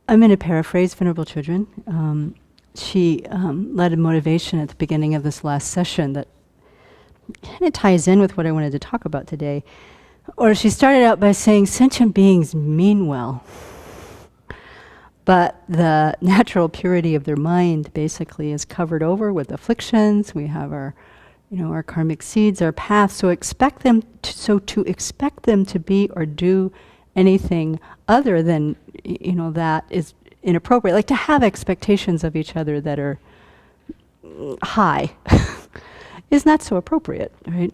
I'm going to paraphrase Venerable Children. She led a motivation at the beginning of this last session that kind of ties in with what I wanted to talk about today. Or she started out by saying sentient beings mean well, but the natural purity of their mind basically is covered over with afflictions. We have our, our karmic seeds, our path. So to expect them to be or do anything other than, that is inappropriate. Like to have expectations of each other that are high is not so appropriate, right?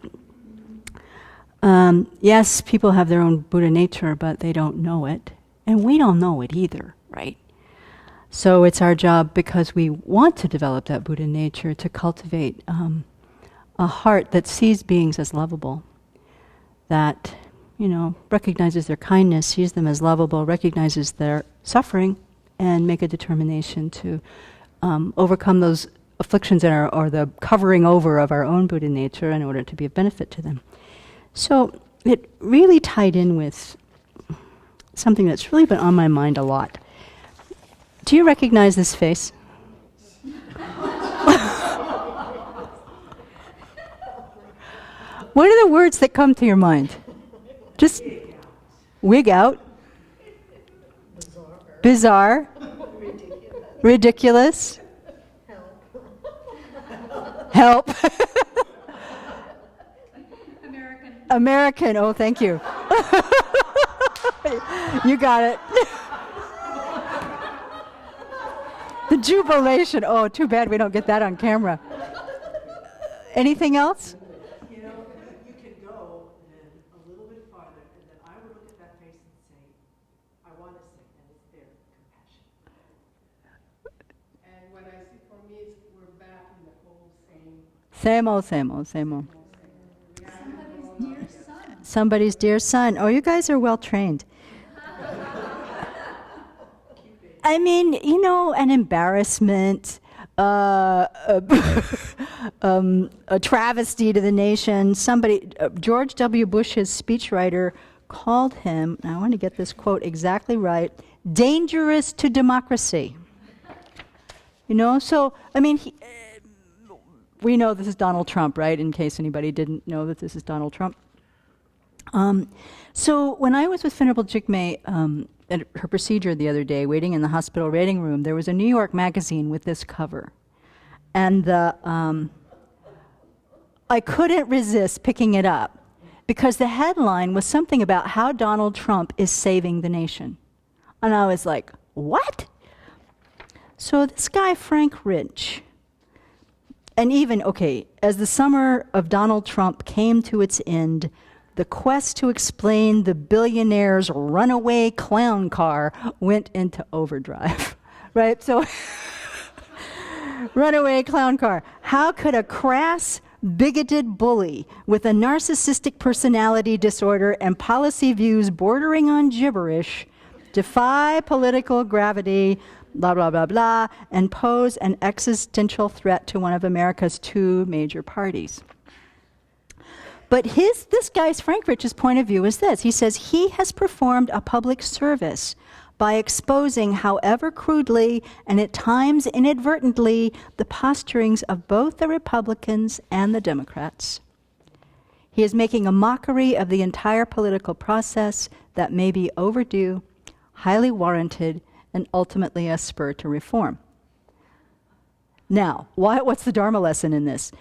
Yes, people have their own Buddha nature, but they don't know it. And we don't know it either, right? So it's our job, because we want to develop that Buddha nature, to cultivate a heart that sees beings as lovable, that, recognizes their kindness, sees them as lovable, recognizes their suffering, and make a determination to overcome those afflictions or the covering over of our own Buddha nature in order to be of benefit to them. So it really tied in with something that's really been on my mind a lot. Do you recognize this face? What are the words that come to your mind? Just wig out. Bizarre. Ridiculous. Help. American. Oh, thank you. You got it. The jubilation. Oh, too bad we don't get that on camera. Anything else? You can go then a little bit farther, and then I would look at that face and say, I want to sing, and it's there, compassion. And what I see for me is we're back in the whole same old. Somebody's dear son. Oh, you guys are well trained. I mean, an embarrassment, a travesty to the nation. George W. Bush's speechwriter called him, and I want to get this quote exactly right, dangerous to democracy. So, I mean, we know this is Donald Trump, right? In case anybody didn't know that this is Donald Trump. So when I was with Venerable Jigme at her procedure the other day, waiting in the hospital waiting room, there was a New York magazine with this cover. And I couldn't resist picking it up because the headline was something about how Donald Trump is saving the nation. And I was like, what? So this guy, Frank Rich, and even, as the summer of Donald Trump came to its end, the quest to explain the billionaire's runaway clown car went into overdrive, right? So, runaway clown car. How could a crass, bigoted bully with a narcissistic personality disorder and policy views bordering on gibberish defy political gravity, blah, blah, blah, blah, and pose an existential threat to one of America's two major parties? But this guy's, Frank Rich's point of view is this. He says he has performed a public service by exposing, however crudely and at times inadvertently, the posturings of both the Republicans and the Democrats. He is making a mockery of the entire political process that may be overdue, highly warranted, and ultimately a spur to reform. Now, what's the Dharma lesson in this?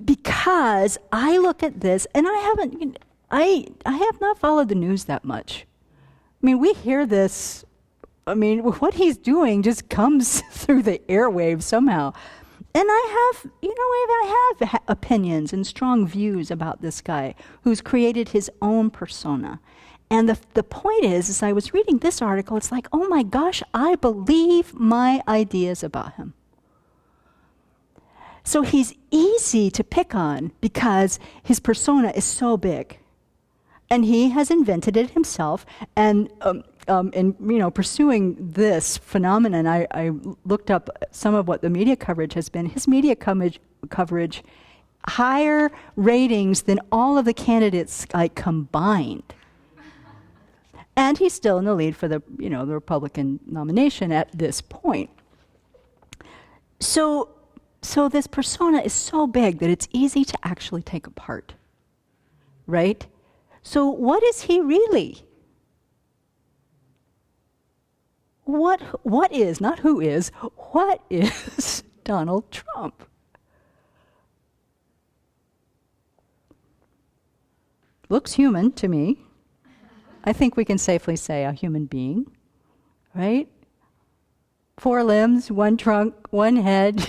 Because I look at this, and I have not followed the news that much. I mean, we hear this, what he's doing just comes through the airwaves somehow. And I have opinions and strong views about this guy who's created his own persona. And the point is, as I was reading this article, it's like, oh my gosh, I believe my ideas about him. So he's easy to pick on because his persona is so big. And he has invented it himself. And in pursuing this phenomenon, I looked up some of what the media coverage has been. His media coverage, higher ratings than all of the candidates combined. And he's still in the lead for the Republican nomination at this point. So this persona is so big that it's easy to actually take apart, right? So what is he really? What is, not who is, what is Donald Trump? Looks human to me. I think we can safely say a human being, right? 4 limbs, 1 trunk, 1 head,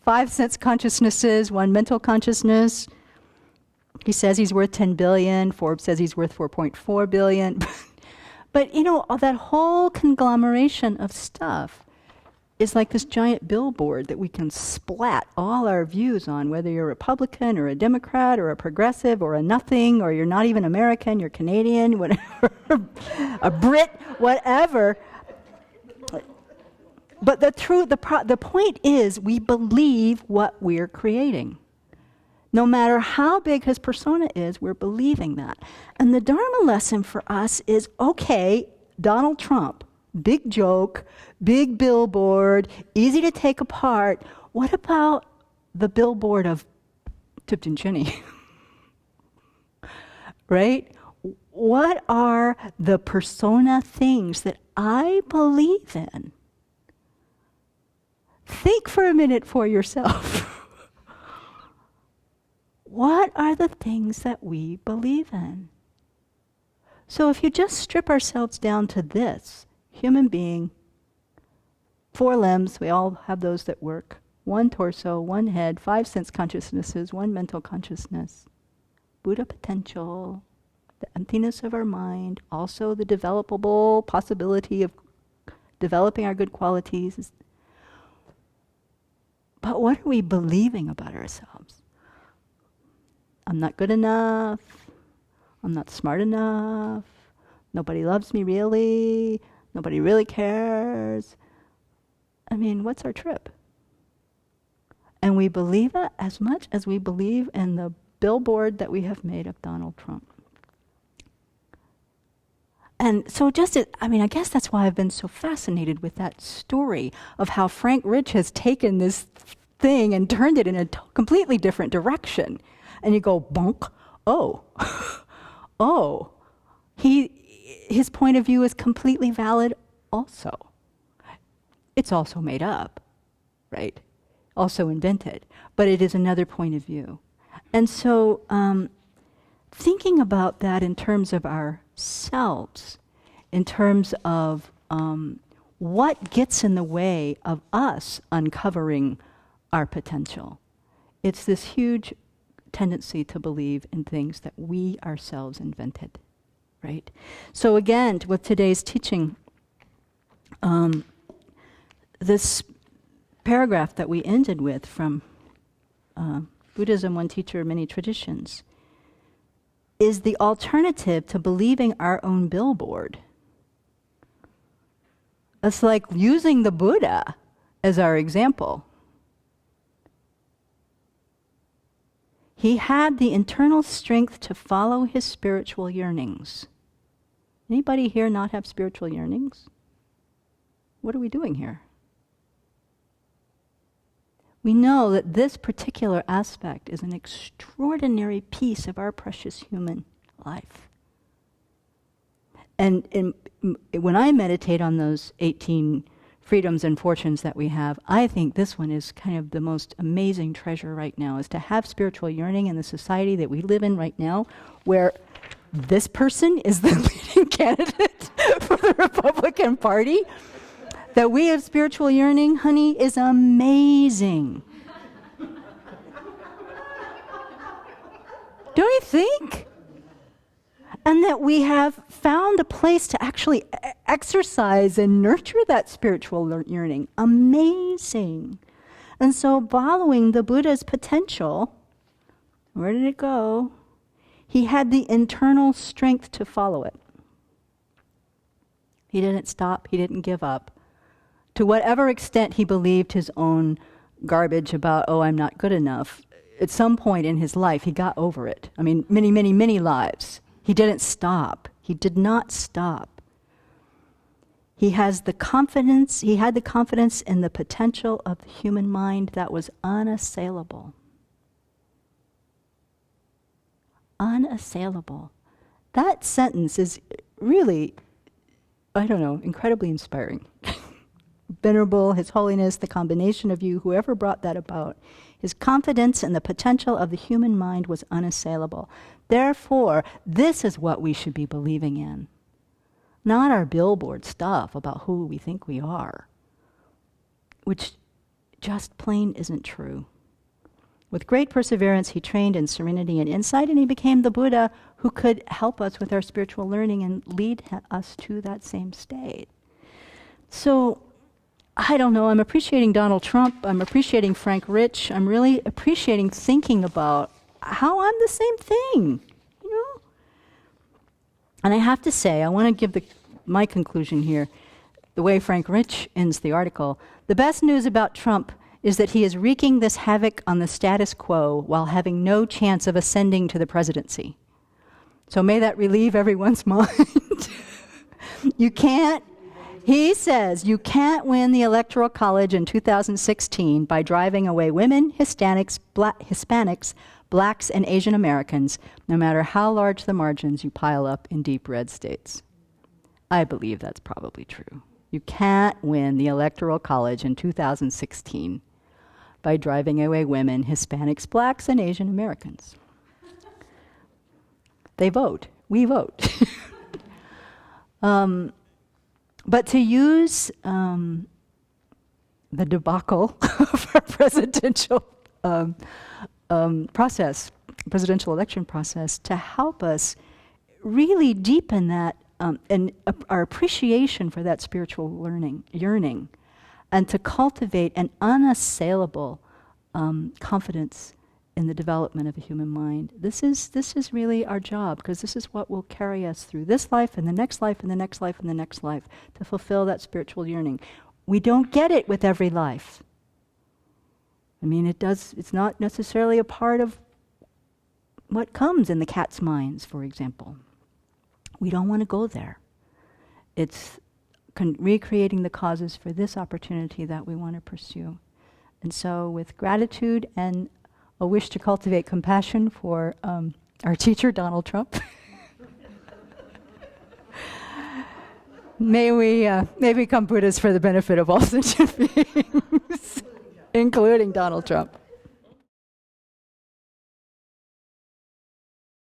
5 sense consciousnesses, 1 mental consciousness. He says he's worth 10 billion. Forbes says he's worth 4.4 billion. But that whole conglomeration of stuff is like this giant billboard that we can splat all our views on, whether you're a Republican or a Democrat or a progressive or a nothing, or you're not even American, you're Canadian, whatever, a Brit, whatever. But the point is, we believe what we're creating. No matter how big his persona is, we're believing that. And the Dharma lesson for us is, okay, Donald Trump, big joke, big billboard, easy to take apart. What about the billboard of Tipton Cheney? Right? What are the persona things that I believe in? Think for a minute for yourself. What are the things that we believe in? So if you just strip ourselves down to this, human being, 4 limbs, we all have those that work, 1 torso, 1 head, 5 sense consciousnesses, 1 mental consciousness, Buddha potential, the emptiness of our mind, also the developable possibility of developing our good qualities. But what are we believing about ourselves? I'm not good enough. I'm not smart enough. Nobody loves me really. Nobody really cares. I mean, what's our trip? And we believe it as much as we believe in the billboard that we have made of Donald Trump. And so I guess that's why I've been so fascinated with that story of how Frank Rich has taken this thing and turned it in a completely different direction. And you go, bonk, oh, his point of view is completely valid also. It's also made up, right? Also invented, but it is another point of view. And so thinking about that in terms of ourselves, in terms of what gets in the way of us uncovering our potential, it's this huge tendency to believe in things that we ourselves invented, right? So again, with today's teaching, this paragraph that we ended with from Buddhism, One Teacher, Many Traditions, is the alternative to believing our own billboard. It's like using the Buddha as our example. He had the internal strength to follow his spiritual yearnings. Anybody here not have spiritual yearnings? What are we doing here? We know that this particular aspect is an extraordinary piece of our precious human life. And when I meditate on those 18 freedoms and fortunes that we have, I think this one is kind of the most amazing treasure right now, is to have spiritual yearning in the society that we live in right now, where this person is the leading candidate for the Republican Party. That we have spiritual yearning, honey, is amazing. Don't you think? And that we have found a place to actually exercise and nurture that spiritual yearning. Amazing. And so following the Buddha's potential, where did it go? He had the internal strength to follow it. He didn't stop, he didn't give up. To whatever extent he believed his own garbage about, I'm not good enough, at some point in his life he got over it. I mean, many, many, many lives. He didn't stop. He did not stop. He had the confidence in the potential of the human mind that was unassailable. Unassailable. That sentence is really, incredibly inspiring. Venerable, His Holiness, the combination of you, whoever brought that about, his confidence in the potential of the human mind was unassailable. Therefore, this is what we should be believing in. Not our billboard stuff about who we think we are, which just plain isn't true. With great perseverance, he trained in serenity and insight, and he became the Buddha who could help us with our spiritual learning and lead us to that same state. So, I don't know, I'm appreciating Donald Trump, I'm appreciating Frank Rich, I'm really appreciating thinking about how I'm the same thing, And I have to say, I want to give my conclusion here, the way Frank Rich ends the article. The best news about Trump is that he is wreaking this havoc on the status quo while having no chance of ascending to the presidency. So may that relieve everyone's mind. He says, you can't win the Electoral College in 2016 by driving away women, Hispanics, blacks, and Asian Americans, no matter how large the margins you pile up in deep red states. I believe that's probably true. You can't win the Electoral College in 2016 by driving away women, Hispanics, blacks, and Asian Americans. They vote. We vote. But to use the debacle of our presidential presidential election process, to help us really deepen that and our appreciation for that spiritual yearning, and to cultivate an unassailable confidence in the development of a human mind. This is really our job, because this is what will carry us through this life and the next life and the next life and the next life, to fulfill that spiritual yearning. We don't get it with every life. It's not necessarily a part of what comes in the cat's minds, for example. We don't want to go there. It's recreating the causes for this opportunity that we want to pursue. And so with gratitude and a wish to cultivate compassion for our teacher, Donald Trump, may we become Buddhas for the benefit of all sentient beings, including Donald Trump.